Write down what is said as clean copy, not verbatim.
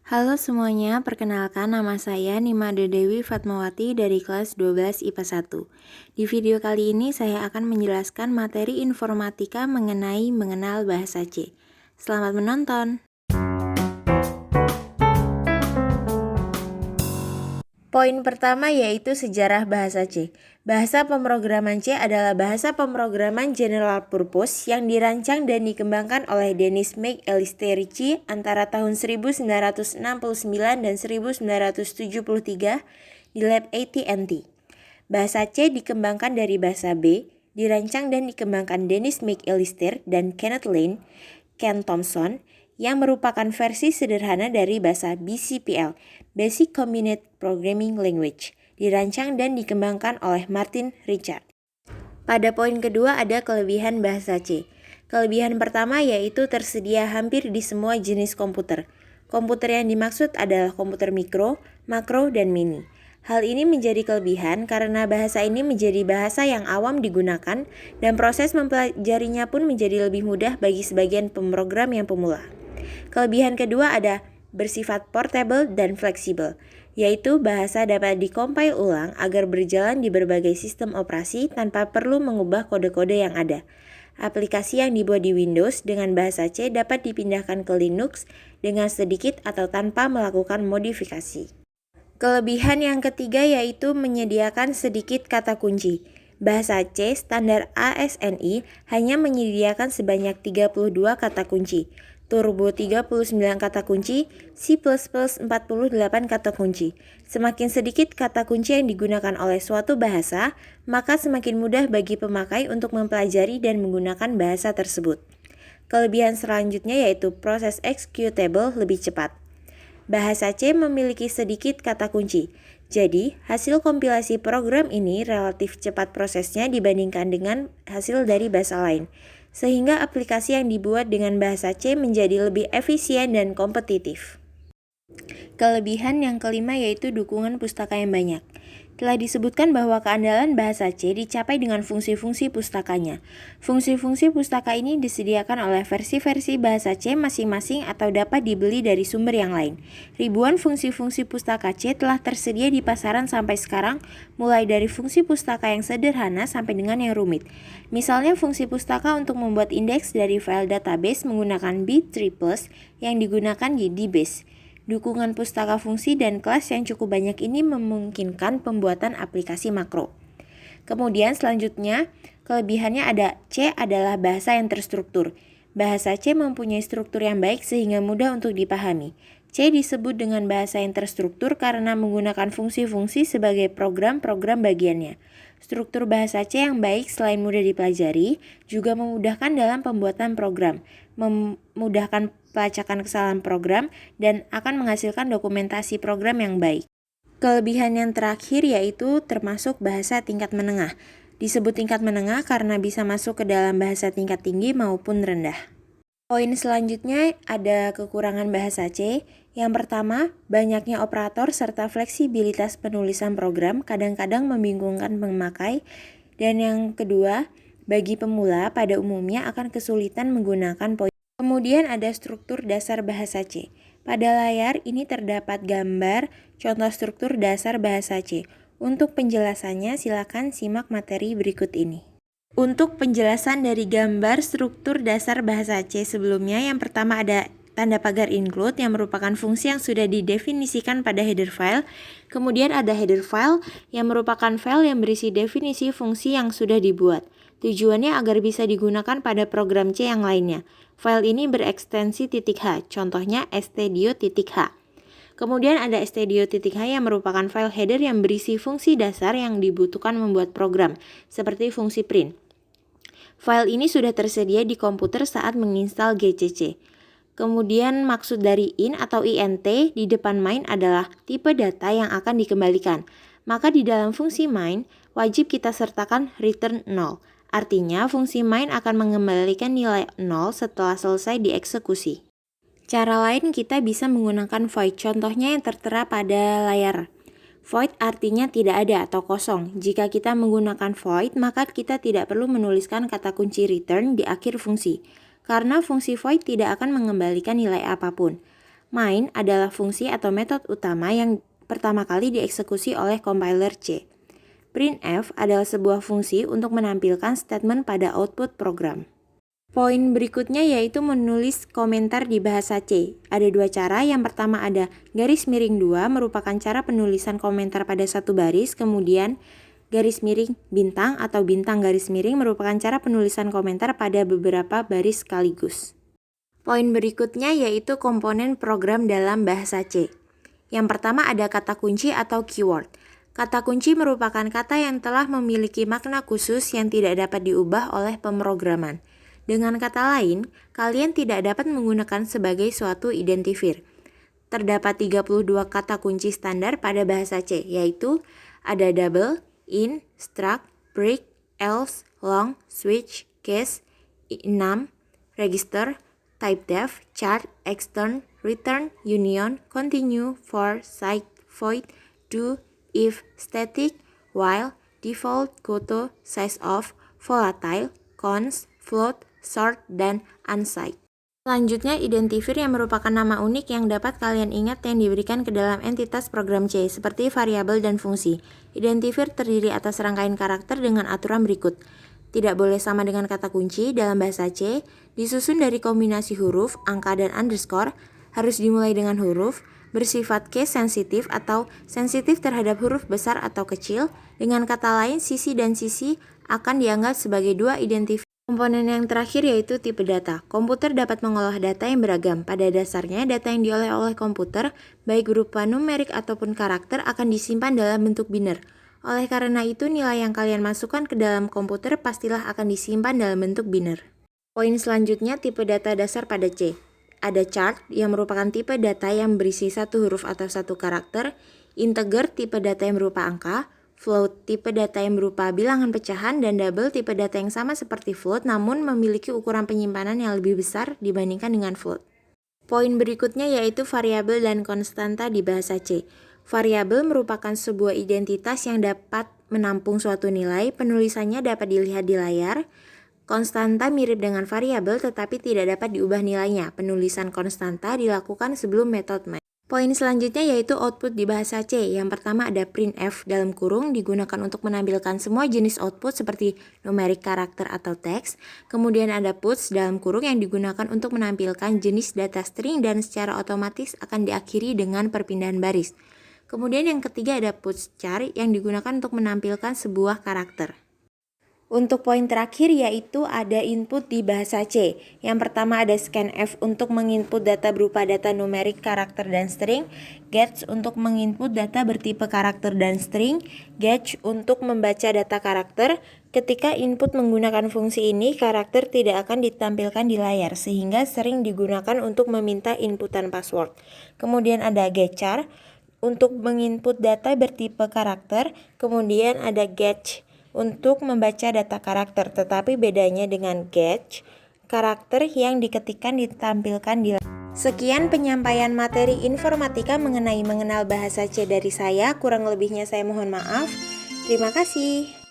Halo semuanya, perkenalkan nama saya Nimade Dewi Fatmawati dari kelas 12 IPA 1. Di video kali ini saya akan menjelaskan materi informatika mengenai mengenal bahasa C. Selamat menonton! Poin pertama yaitu sejarah bahasa C. Bahasa pemrograman C adalah bahasa pemrograman general purpose yang dirancang dan dikembangkan oleh Dennis McAllister antara tahun 1969 dan 1973 di lab AT&T. Bahasa C dikembangkan dari bahasa B, dirancang dan dikembangkan Dennis McAllister dan Kenneth Lane, Ken Thompson, yang merupakan versi sederhana dari bahasa BCPL, Basic Component Programming Language, dirancang dan dikembangkan oleh Martin Richard. Pada poin kedua ada kelebihan bahasa C. Kelebihan pertama yaitu tersedia hampir di semua jenis komputer. Komputer yang dimaksud adalah komputer mikro, makro, dan mini. Hal ini menjadi kelebihan karena bahasa ini menjadi bahasa yang awam digunakan dan proses mempelajarinya pun menjadi lebih mudah bagi sebagian pemrogram yang pemula. Kelebihan kedua ada bersifat portable dan fleksibel, yaitu bahasa dapat dikompil ulang agar berjalan di berbagai sistem operasi tanpa perlu mengubah kode-kode yang ada. Aplikasi yang dibuat di Windows dengan bahasa C dapat dipindahkan ke Linux dengan sedikit atau tanpa melakukan modifikasi. Kelebihan yang ketiga yaitu menyediakan sedikit kata kunci. Bahasa C standar ASNI hanya menyediakan sebanyak 32 kata kunci, Turbo 39 kata kunci, C++ 48 kata kunci. Semakin sedikit kata kunci yang digunakan oleh suatu bahasa, maka semakin mudah bagi pemakai untuk mempelajari dan menggunakan bahasa tersebut. Kelebihan selanjutnya yaitu proses executable lebih cepat. Bahasa C memiliki sedikit kata kunci, jadi hasil kompilasi program ini relatif cepat prosesnya dibandingkan dengan hasil dari bahasa lain, sehingga aplikasi yang dibuat dengan bahasa C menjadi lebih efisien dan kompetitif. Kelebihan yang kelima yaitu dukungan pustaka yang banyak. Telah disebutkan bahwa keandalan bahasa C dicapai dengan fungsi-fungsi pustakanya. Fungsi-fungsi pustaka ini disediakan oleh versi-versi bahasa C masing-masing atau dapat dibeli dari sumber yang lain. Ribuan fungsi-fungsi pustaka C telah tersedia di pasaran sampai sekarang, mulai dari fungsi pustaka yang sederhana sampai dengan yang rumit. Misalnya fungsi pustaka untuk membuat indeks dari file database menggunakan B-triples yang digunakan di DBase. Dukungan pustaka fungsi dan kelas yang cukup banyak ini memungkinkan pembuatan aplikasi makro. Kemudian selanjutnya, kelebihannya ada C adalah bahasa yang terstruktur. Bahasa C mempunyai struktur yang baik sehingga mudah untuk dipahami. C disebut dengan bahasa yang terstruktur karena menggunakan fungsi-fungsi sebagai program-program bagiannya. Struktur bahasa C yang baik selain mudah dipelajari, juga memudahkan dalam pembuatan program, memudahkan pelacakan kesalahan program, dan akan menghasilkan dokumentasi program yang baik. Kelebihan yang terakhir yaitu termasuk bahasa tingkat menengah. Disebut tingkat menengah karena bisa masuk ke dalam bahasa tingkat tinggi maupun rendah. Poin selanjutnya ada kekurangan bahasa C. Yang pertama, banyaknya operator serta fleksibilitas penulisan program kadang-kadang membingungkan pemakai. Dan yang kedua, bagi pemula pada umumnya akan kesulitan menggunakan poin. Kemudian ada struktur dasar bahasa C. Pada layar ini terdapat gambar contoh struktur dasar bahasa C. Untuk penjelasannya silakan simak materi berikut ini. Untuk penjelasan dari gambar struktur dasar bahasa C sebelumnya, yang pertama ada tanda pagar include yang merupakan fungsi yang sudah didefinisikan pada header file. Kemudian ada header file yang merupakan file yang berisi definisi fungsi yang sudah dibuat. Tujuannya agar bisa digunakan pada program C yang lainnya. File ini berekstensi .h, contohnya stdio.h. Kemudian ada stdio.h yang merupakan file header yang berisi fungsi dasar yang dibutuhkan membuat program, seperti fungsi print. File ini sudah tersedia di komputer saat menginstal GCC. Kemudian maksud dari in atau int di depan main adalah tipe data yang akan dikembalikan. Maka di dalam fungsi main, wajib kita sertakan return 0. Artinya fungsi main akan mengembalikan nilai 0 setelah selesai dieksekusi. Cara lain kita bisa menggunakan void, contohnya yang tertera pada layar. Void artinya tidak ada atau kosong. Jika kita menggunakan void, maka kita tidak perlu menuliskan kata kunci return di akhir fungsi, karena fungsi void tidak akan mengembalikan nilai apapun. Main adalah fungsi atau metode utama yang pertama kali dieksekusi oleh compiler C. Printf adalah sebuah fungsi untuk menampilkan statement pada output program. Poin berikutnya yaitu menulis komentar di bahasa C. Ada dua cara. Yang pertama ada garis miring 2 merupakan cara penulisan komentar pada satu baris, kemudian garis miring bintang atau bintang garis miring merupakan cara penulisan komentar pada beberapa baris sekaligus. Poin berikutnya yaitu komponen program dalam bahasa C. Yang pertama ada kata kunci atau keyword. Kata kunci merupakan kata yang telah memiliki makna khusus yang tidak dapat diubah oleh pemrograman. Dengan kata lain, kalian tidak dapat menggunakan sebagai suatu identifier. Terdapat 32 kata kunci standar pada bahasa C, yaitu ada double, in, struct, break, else, long, switch, case, 6, register, typedef, chart, extern, return, union, continue, for, cite, void, do, if, static, while, default, goto, size of, volatile, const, float, sort, dan unsigned. Selanjutnya, identifier yang merupakan nama unik yang dapat kalian ingat yang diberikan ke dalam entitas program C, seperti variabel dan fungsi. Identifier terdiri atas rangkaian karakter dengan aturan berikut. Tidak boleh sama dengan kata kunci dalam bahasa C, disusun dari kombinasi huruf, angka, dan underscore, harus dimulai dengan huruf, bersifat case sensitif atau sensitif terhadap huruf besar atau kecil. Dengan kata lain, sisi dan sisi akan dianggap sebagai dua identifier. Komponen yang terakhir yaitu tipe data. Komputer dapat mengolah data yang beragam. Pada dasarnya, data yang diolah oleh komputer, baik berupa numerik ataupun karakter, akan disimpan dalam bentuk biner. Oleh karena itu, nilai yang kalian masukkan ke dalam komputer pastilah akan disimpan dalam bentuk biner. Poin selanjutnya, tipe data dasar pada C. Ada chart yang merupakan tipe data yang berisi satu huruf atau satu karakter, integer tipe data yang berupa angka, float tipe data yang berupa bilangan pecahan, dan double tipe data yang sama seperti float namun memiliki ukuran penyimpanan yang lebih besar dibandingkan dengan float. Poin berikutnya yaitu variabel dan konstanta di bahasa C. Variabel merupakan sebuah identitas yang dapat menampung suatu nilai, penulisannya dapat dilihat di layar. Konstanta mirip dengan variabel tetapi tidak dapat diubah nilainya. Penulisan konstanta dilakukan sebelum metode main. Poin selanjutnya yaitu output di bahasa C. Yang pertama ada printf dalam kurung digunakan untuk menampilkan semua jenis output seperti numerik, karakter, atau teks. Kemudian ada puts dalam kurung yang digunakan untuk menampilkan jenis data string dan secara otomatis akan diakhiri dengan perpindahan baris. Kemudian yang ketiga ada puts char yang digunakan untuk menampilkan sebuah karakter. Untuk poin terakhir yaitu ada input di bahasa C. Yang pertama ada scanf untuk menginput data berupa data numerik, karakter, dan string, getch untuk menginput data bertipe karakter dan string, getch untuk membaca data karakter. Ketika input menggunakan fungsi ini, karakter tidak akan ditampilkan di layar sehingga sering digunakan untuk meminta inputan password. Kemudian ada getchar untuk menginput data bertipe karakter, kemudian ada getch untuk membaca data karakter, tetapi bedanya dengan getch, karakter yang diketikkan ditampilkan di layar. Sekian penyampaian materi informatika mengenal bahasa C dari saya, kurang lebihnya saya mohon maaf. Terima kasih.